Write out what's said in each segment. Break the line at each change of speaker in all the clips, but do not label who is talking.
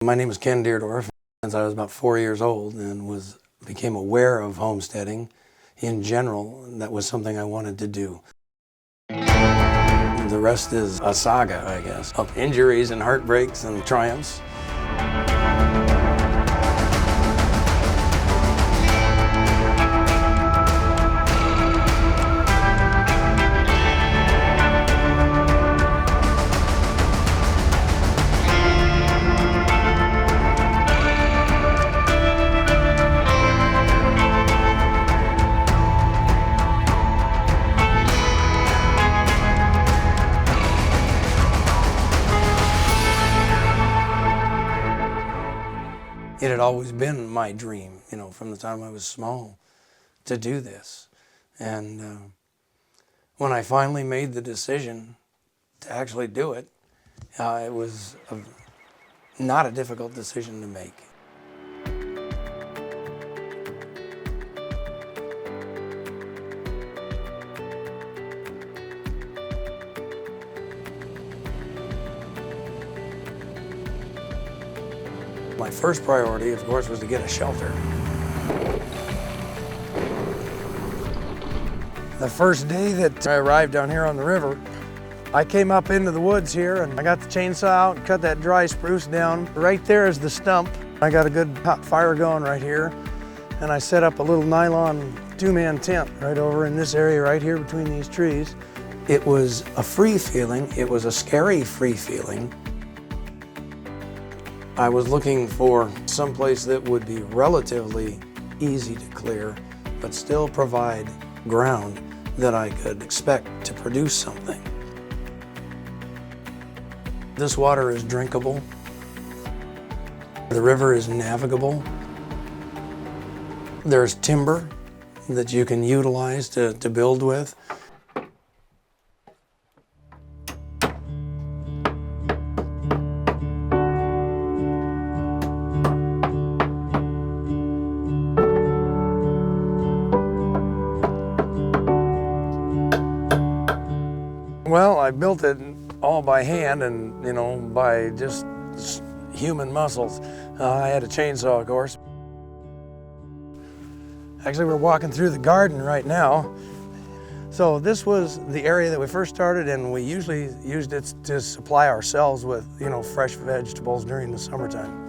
My name is Ken Deardorff. Since I was about 4 years old and became aware of homesteading in general, that was something I wanted to do. The rest is a saga, I guess, of injuries and heartbreaks and triumphs. It had always been my dream, from the time I was small, to do this. And when I finally made the decision to actually do it, it was not a difficult decision to make. My first priority, of course, was to get a shelter. The first day that I arrived down here on the river, I came up into the woods here and I got the chainsaw out and cut that dry spruce down. Right there is the stump. I got a good hot fire going right here, and I set up a little nylon two-man tent right over in this area right here between these trees. It was a free feeling. It was a scary free feeling. I was looking for some place that would be relatively easy to clear, but still provide ground that I could expect to produce something. This water is drinkable. The river is navigable. There's timber that you can utilize to build with. Well, I built it all by hand and, by just human muscles. I had a chainsaw, of course. Actually, we're walking through the garden right now. So this was the area that we first started, and we usually used it to supply ourselves with, fresh vegetables during the summertime.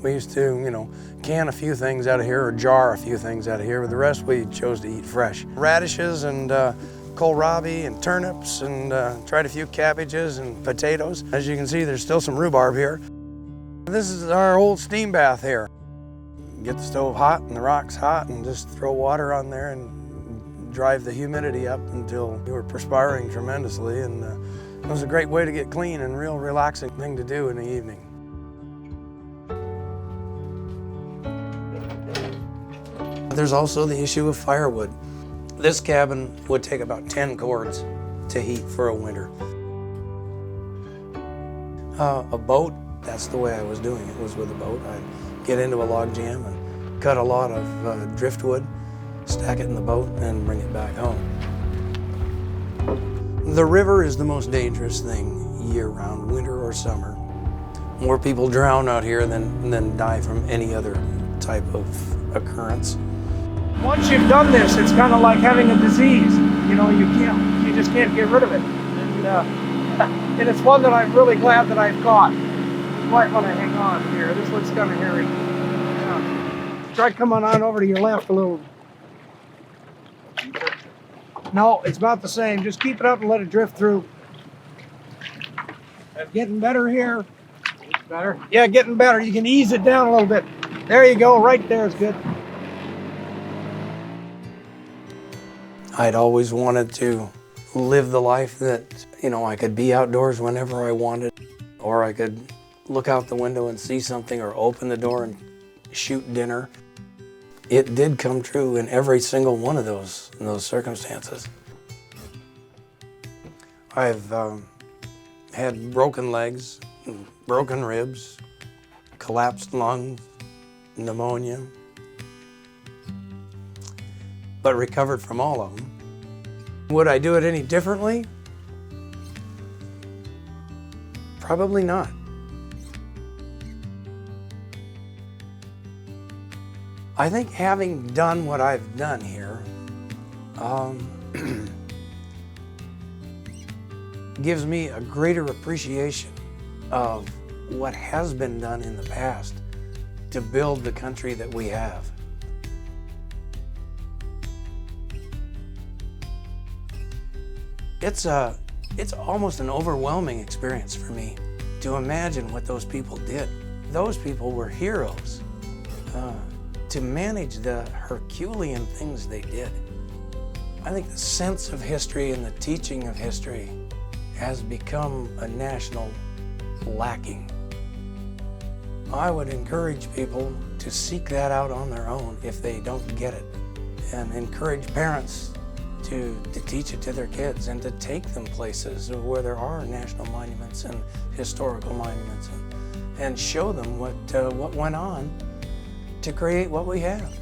We used to, can a few things out of here or jar a few things out of here, but the rest we chose to eat fresh. Radishes and kohlrabi and turnips and tried a few cabbages and potatoes. As you can see, there's still some rhubarb here. This is our old steam bath here. Get the stove hot and the rocks hot and just throw water on there and drive the humidity up until you were perspiring tremendously. And it was a great way to get clean and real relaxing thing to do in the evening. There's also the issue of firewood. This cabin would take about 10 cords to heat for a winter. A boat, that's the way I was doing it, was with a boat. I'd get into a log jam and cut a lot of driftwood, stack it in the boat, and bring it back home. The river is the most dangerous thing year-round, winter or summer. More people drown out here than die from any other type of occurrence.
Once you've done this, it's kind of like having a disease. You just can't get rid of it. And it's one that I'm really glad that I've caught. You might want to hang on here. This looks kind of hairy. Yeah. Try coming on over to your left a little. No, it's about the same. Just keep it up and let it drift through. Getting better here. Better? Yeah, getting better. You can ease it down a little bit. There you go. Right there is good.
I'd always wanted to live the life that, I could be outdoors whenever I wanted, or I could look out the window and see something, or open the door and shoot dinner. It did come true in every single one of those circumstances. I've had broken legs, broken ribs, collapsed lungs, pneumonia. but recovered from all of them. Would I do it any differently? Probably not. I think having done what I've done here gives me a greater appreciation of what has been done in the past to build the country that we have. It's almost an overwhelming experience for me to imagine what those people did. Those people were heroes. To manage the Herculean things they did. I think the sense of history and the teaching of history has become a national lacking. I would encourage people to seek that out on their own if they don't get it, and encourage parents to teach it to their kids and to take them places where there are national monuments and historical monuments and show them what went on to create what we have.